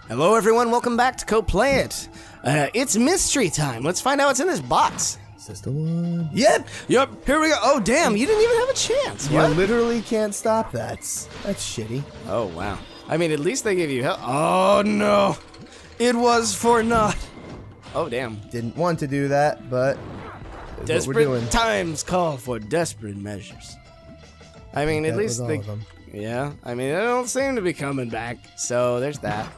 Hello everyone, welcome back to Coplayit. It's mystery time. Let's find out what's in this box. Is this the one? Yep, here we go. Oh damn, you didn't even have a chance. You What? literally can't stop that. That's shitty. Oh wow. I mean, at least they gave you help. Oh no, it was for naught. Oh damn. Didn't want to do that, but that's what we're doing. Desperate times call for desperate measures. I mean, at least all they... of them. Yeah, I mean, they don't seem to be coming back, so there's that.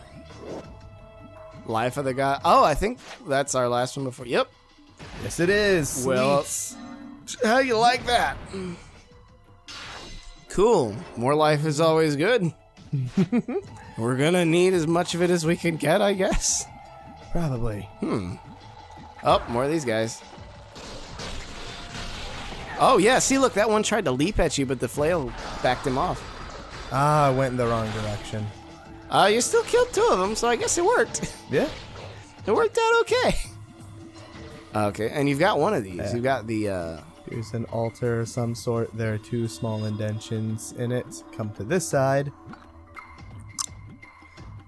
Life of the God. Oh, I think that's our last one before. Yep. Yes, it is. Well, Sweet. how you like that? Cool. More life is always good. We're gonna need as much of it as we can get, I guess. Probably. Oh, more of these guys. Oh, yeah. See, look, that one tried to leap at you, but the flail backed him off. Ah, I went in the wrong direction. You still killed 2 of them, so I guess it worked. Yeah. It worked out okay. Okay, and you've got one of these. Yeah. You've got the, Here's an altar of some sort. There are 2 small indentions in it. Come to this side.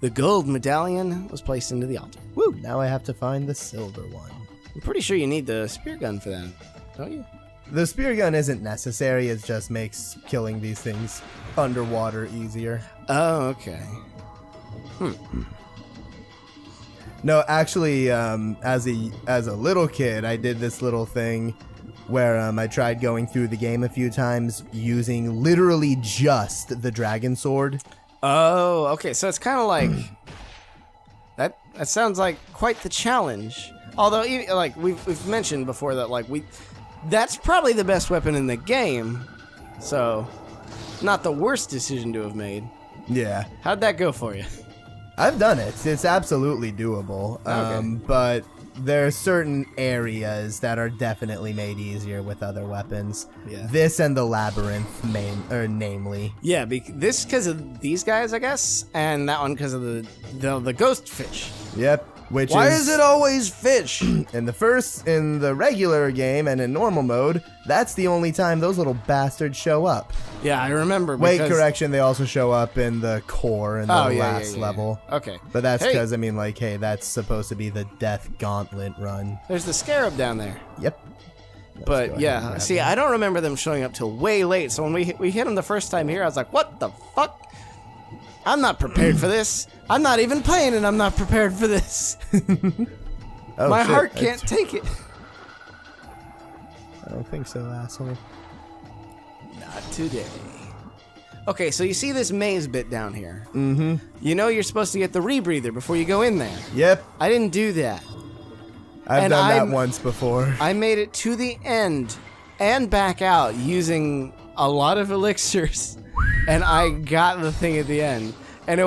the gold medallion was placed into the altar. Woo! Now I have to find the silver one. I'm pretty sure you need the spear gun for that, don't you? The spear gun isn't necessary. It just makes killing these things underwater easier. Oh, okay. No, actually, as a little kid, I did this little thing where I tried going through the game a few times using literally just the dragon sword. Oh, okay. So it's kind of like that. That sounds like quite the challenge. Although, like we've mentioned before that, like that's probably the best weapon in the game. So, not the worst decision to have made. Yeah, How'd that go for you? I've done it. It's absolutely doable. Okay. But there are certain areas that are definitely made easier with other weapons. Yeah. This and the labyrinth, namely. Yeah, this because of these guys, I guess, and that one because of the ghost fish. Yep. Which Why is it always fish? in the regular game and in normal mode, that's the only time those little bastards show up. Yeah, I remember. Wait, because... correction, they also show up in the core in the last level. Okay. But that's Hey. because, I mean, like, hey, that's supposed to be the Death Gauntlet run. There's the scarab down there. Yep. Let's go But ahead yeah, and grab see, them. I don't remember them showing up till way late. So when we hit them the first time here, I was like, what the fuck? I'm not prepared for this. I'm not even playing and I'm not prepared for this. Oh, My shit. heart can't take it. I don't think so, asshole. Not today. Okay, so you see this maze bit down here. Mm-hmm. You know you're supposed to get the rebreather before you go in there. Yep. I didn't do that. I've And done that I'm- once before. I made it to the end and back out using a lot of elixirs, and I got the thing at the end. And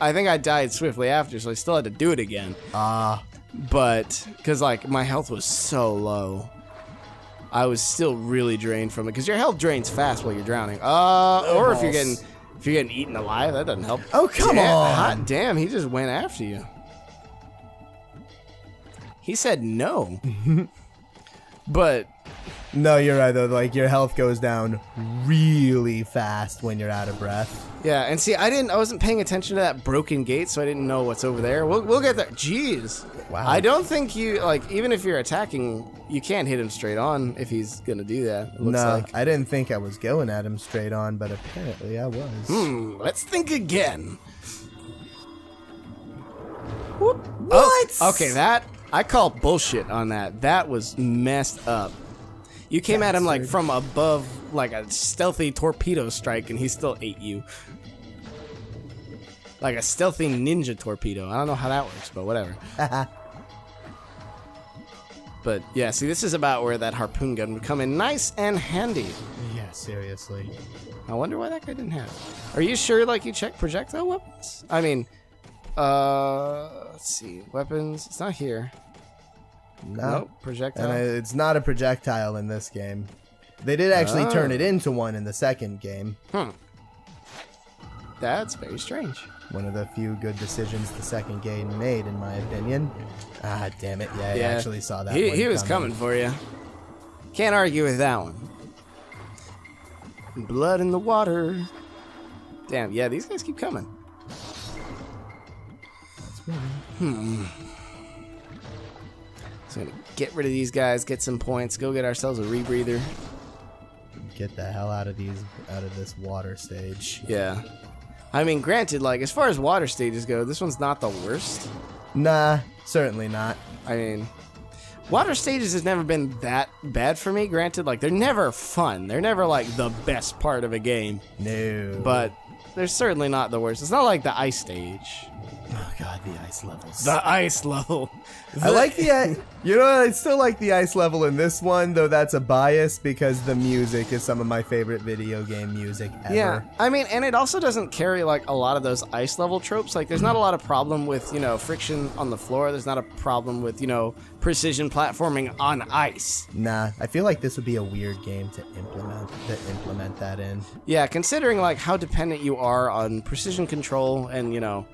I think I died swiftly after, so I still had to do it again. But because like my health was so low, I was still really drained from it. Because your health drains fast while you're drowning. Or if you're getting eaten alive, that doesn't help. Oh, come on. Hot damn, he just went after you. He said no. But No, you're right, though. Like, your health goes down really fast when you're out of breath. yeah, and see, I wasn't paying attention to that broken gate, so I didn't know what's over there. We'll get there. Jeez. Wow. I don't think you, like, even if you're attacking, you can't hit him straight on if he's gonna do that. It looks No, like. I didn't think I was going at him straight on, but apparently I was. Let's think again. What? Oh, okay, that, I call bullshit on that. That was messed up. You came at him like Bastard. from above, like a stealthy torpedo strike, and he still ate you. Like a stealthy ninja torpedo. I don't know how that works, but whatever. But yeah, see, this is about where that harpoon gun would come in nice and handy. Yeah, seriously. I wonder why that guy didn't have it. Are you sure, like, you checked projectile weapons? I mean, let's see. Weapons. It's not here. No. Nope. Projectile. And it's not a projectile in this game. They did actually turn it into one in the second game. That's very strange. One of the few good decisions the second game made, in my opinion. Ah, damn it. Yeah, I actually saw that one He was coming for you. Can't argue with that one. Blood in the water. Damn, yeah, these guys keep coming. So I'm gonna get rid of these guys, get some points, go get ourselves a rebreather. Get the hell out of this water stage. Yeah. I mean, granted, like, as far as water stages go, this one's not the worst. Nah, certainly not. I mean, water stages has never been that bad for me. Granted, like, they're never fun. They're never, like, the best part of a game. No. But they're certainly not the worst. It's not like the ice stage. Oh god, the ice levels. The ice level. I like the, you know, I still like the ice level in this one, though that's a bias because the music is some of my favorite video game music ever. Yeah, I mean, and it also doesn't carry, like, a lot of those ice level tropes. Like, there's not a lot of problem with, you know, friction on the floor. There's not a problem with, you know, precision platforming on ice. Nah, I feel like this would be a weird game to implement that in. Yeah, considering, like, how dependent you are on precision control and, you know,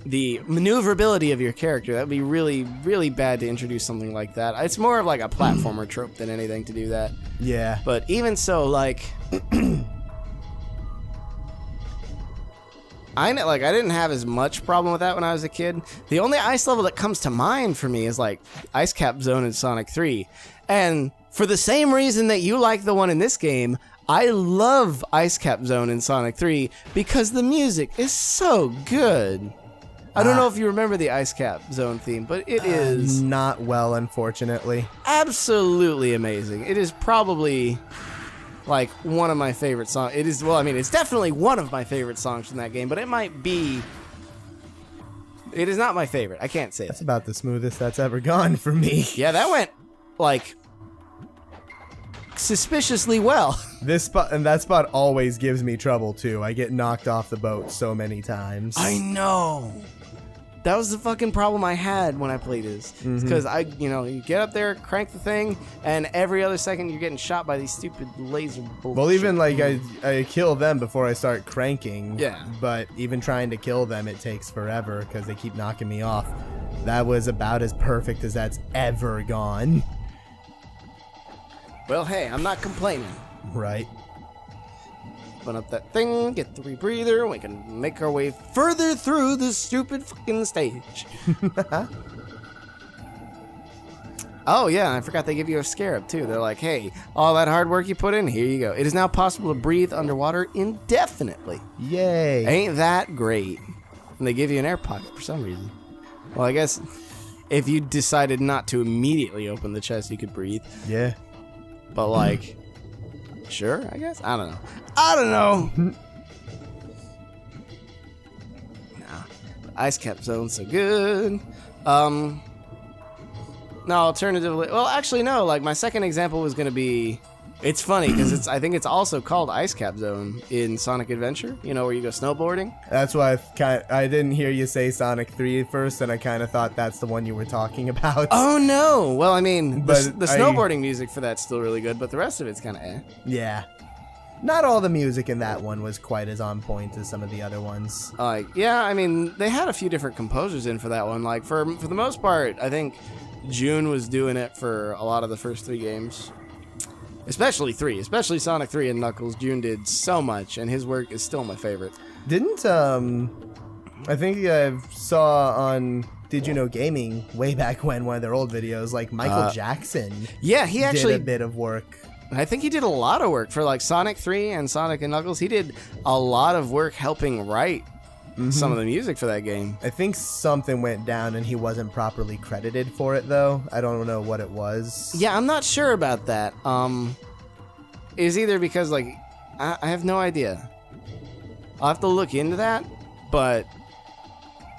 the maneuverability of your character, that would be really, really bad to introduce something like that. It's more of like a platformer trope than anything to do that. Yeah. But even so, like, I didn't have as much problem with that when I was a kid. The only ice level that comes to mind for me is like Ice Cap Zone in Sonic 3. And for the same reason that you like the one in this game, I love Ice Cap Zone in Sonic 3 because the music is so good. I don't know if you remember the Ice Cap Zone theme, but it is not well, unfortunately. Absolutely amazing. It is probably like one of my favorite songs. It is, well, I mean, it's definitely one of my favorite songs from that game, but it might be. It is not my favorite. I can't say That's that. about the smoothest that's ever gone for me. Yeah, that went like suspiciously well. This spot and that spot always gives me trouble too. I get knocked off the boat so many times. I know. That was the fucking problem I had when I played this. Because you get up there, crank the thing, and every other second you're getting shot by these stupid laser bullshit. Well, even like I kill them before I start cranking. Yeah. But even trying to kill them, it takes forever because they keep knocking me off. That was about as perfect as that's ever gone. Well, hey, I'm not complaining. Right. Open up that thing, get the rebreather, and we can make our way further through this stupid fucking stage. Oh, yeah, I forgot they give you a scarab, too. They're like, hey, all that hard work you put in, here you go. It is now possible to breathe underwater indefinitely. Yay. Ain't that great? And they give you an air pocket for some reason. Well, I guess if you decided not to immediately open the chest, you could breathe. Yeah. But, like, sure, I guess? I don't know. I don't know. Nah. Ice Cap Zone's so good. No, alternatively, well, actually, no. Like, my second example was going to be, it's funny because I think it's also called Ice Cap Zone in Sonic Adventure, you know, where you go snowboarding. That's why I didn't hear you say Sonic 3 at first, and I kind of thought that's the one you were talking about. Oh, no. Well, I mean, the But snowboarding music for that's still really good, but the rest of it's kind of eh. Yeah. Not all the music in that one was quite as on point as some of the other ones. Yeah, I mean, they had a few different composers in for that one. Like, for the most part, I think June was doing it for a lot of the first three games. Especially Sonic 3 and Knuckles. June did so much, and his work is still my favorite. Didn't, I think I saw on Did You Know Gaming way back when, one of their old videos, like Michael Jackson Yeah, he actually did a bit of work. I think he did a lot of work for like Sonic 3 and Sonic and Knuckles. He did a lot of work helping write some of the music for that game. I think something went down and he wasn't properly credited for it, though. I don't know what it was. Yeah, I'm not sure about that. It's either because, like, I have no idea. I'll have to look into that, but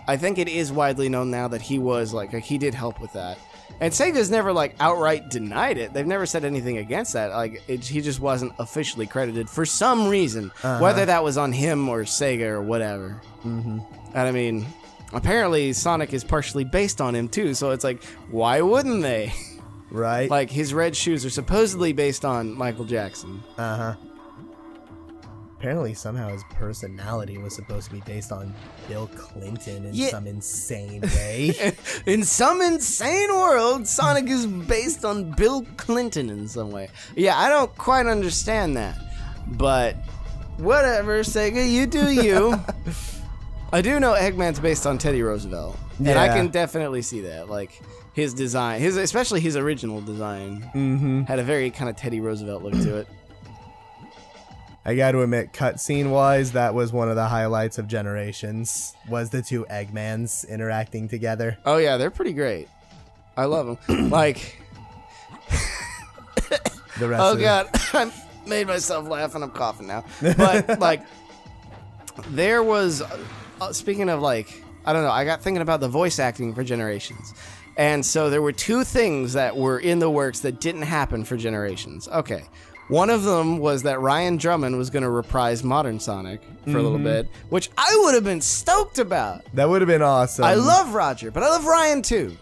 I think it is widely known now that he was, like he did help with that. And Sega's never, like, outright denied it. They've never said anything against that. Like, he just wasn't officially credited for some reason, whether that was on him or Sega or whatever. And I mean, apparently Sonic is partially based on him, too, so it's like, why wouldn't they? Right. Like, his red shoes are supposedly based on Michael Jackson. Apparently, somehow his personality was supposed to be based on Bill Clinton in some insane way. In some insane world, Sonic is based on Bill Clinton in some way. Yeah, I don't quite understand that. But, whatever, Sega, you do you. I do know Eggman's based on Teddy Roosevelt. And I Yeah. can definitely see that. Like, his design, especially his original design, had a very kind of Teddy Roosevelt look to it. I got to admit, cutscene-wise, that was one of the highlights of Generations, was the two Eggmans interacting together. Oh, yeah, they're pretty great. I love them. Like, The rest oh, of God. I made myself laugh and I'm coughing now. But, like, there was, speaking of, like, I don't know, I got thinking about the voice acting for Generations. And so there were two things that were in the works that didn't happen for Generations. Okay. One of them was that Ryan Drummond was going to reprise Modern Sonic for a little bit, which I would have been stoked about. That would have been awesome. I love Roger, but I love Ryan too.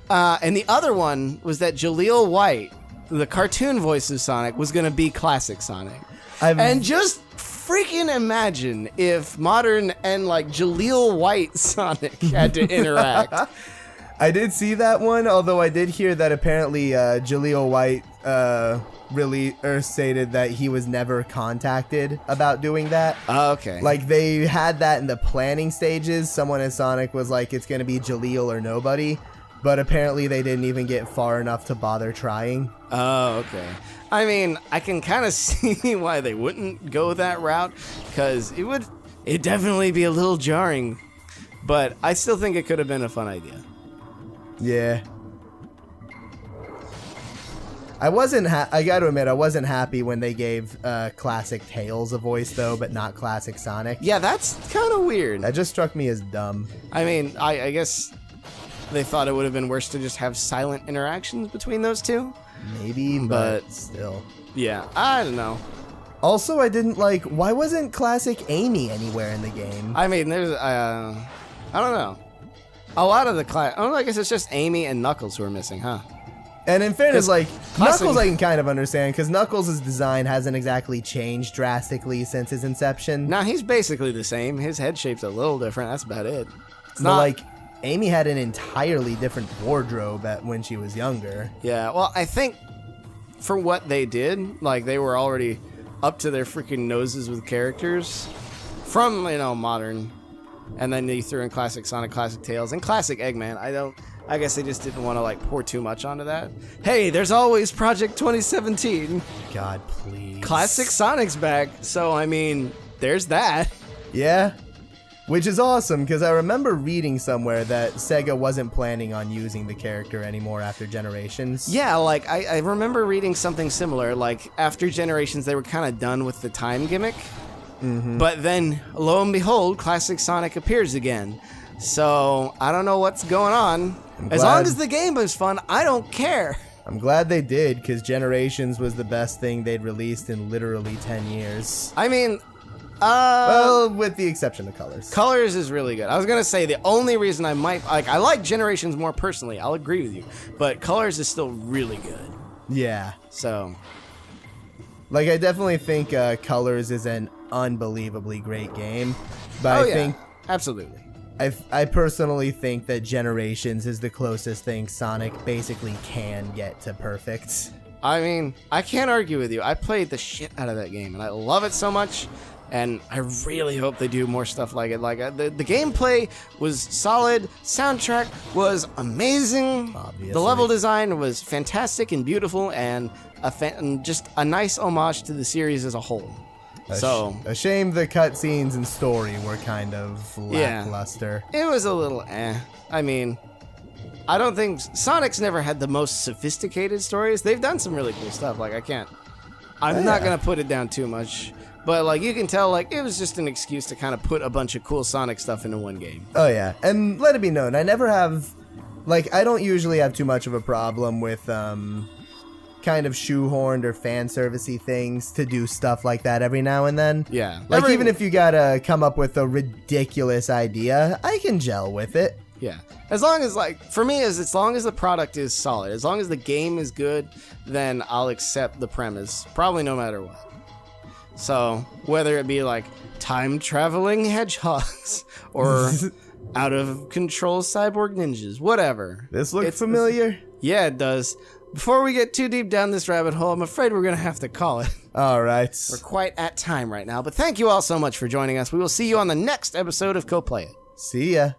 And the other one was that Jaleel White, the cartoon voice of Sonic, was going to be classic Sonic. And just freaking imagine if Modern and like Jaleel White Sonic had to interact. I did see that one, although I did hear that apparently Jaleel White stated that he was never contacted about doing that. Oh, okay. Like, they had that in the planning stages. Someone at Sonic was like, it's going to be Jaleel or nobody. But apparently they didn't even get far enough to bother trying. Oh, okay. I mean, I can kind of see why they wouldn't go that route, because it'd definitely be a little jarring. But I still think it could have been a fun idea. Yeah. I gotta admit, I wasn't happy when they gave classic Tails a voice, though, but not classic Sonic. Yeah, that's kind of weird. That just struck me as dumb. I mean, I guess they thought it would have been worse to just have silent interactions between those two. Maybe, but still. Yeah, I don't know. Also, I didn't like, why wasn't classic Amy anywhere in the game? I mean, there's, I don't know. A lot of the I guess it's just Amy and Knuckles who are missing, huh? And in fairness, like, classic- Knuckles I can kind of understand, because Knuckles' design hasn't exactly changed drastically since his inception. Now, he's basically the same. His head shape's a little different. That's about it. It's But, not like, Amy had an entirely different wardrobe when she was younger. Yeah, well, I think for what they did, like, they were already up to their freaking noses with characters from, Modern. And then they threw in classic Sonic, classic Tails, and classic Eggman. I guess they just didn't want to, like, pour too much onto that. Hey, there's always Project 2017. God, please. Classic Sonic's back, so, I mean, there's that. Yeah. Which is awesome, because I remember reading somewhere that Sega wasn't planning on using the character anymore after Generations. Yeah, like, I remember reading something similar. Like, after Generations, they were kind of done with the time gimmick. Mm-hmm. But then, lo and behold, classic Sonic appears again. So, I don't know what's going on. As long as the game is fun, I don't care. I'm glad they did, because Generations was the best thing they'd released in literally 10 years. I mean, well, with the exception of Colors. Colors is really good. I was going to say the only reason I like Generations more personally. I'll agree with you. But Colors is still really good. Yeah. So, like, I definitely think Colors is an unbelievably great game. But I think absolutely. I personally think that Generations is the closest thing Sonic basically can get to perfect. I mean, I can't argue with you. I played the shit out of that game, and I love it so much, and I really hope they do more stuff like it. Like, the gameplay was solid, soundtrack was amazing, Obviously. The level design was fantastic and beautiful, and just a nice homage to the series as a whole. A shame the cutscenes and story were kind of lackluster. It was a little I mean, I don't think Sonic's never had the most sophisticated stories. They've done some really cool stuff. Like, I'm not gonna put it down too much, but like you can tell, like it was just an excuse to kind of put a bunch of cool Sonic stuff into one game. Oh yeah, and let it be known, I never have, like, I don't usually have too much of a problem with kind of shoehorned or fan servicey things to do stuff like that every now and then. Yeah, like even if you gotta come up with a ridiculous idea, I can gel with it. Yeah, as long as, like, for me, as long as the product is solid, as long as the game is good, then I'll accept the premise, probably no matter what. So, whether it be, like, time-traveling hedgehogs, or out-of-control cyborg ninjas, whatever. This looks familiar? Yeah, it does. Before we get too deep down this rabbit hole, I'm afraid we're going to have to call it. All right. We're quite at time right now, but thank you all so much for joining us. We will see you on the next episode of Coplayit. See ya.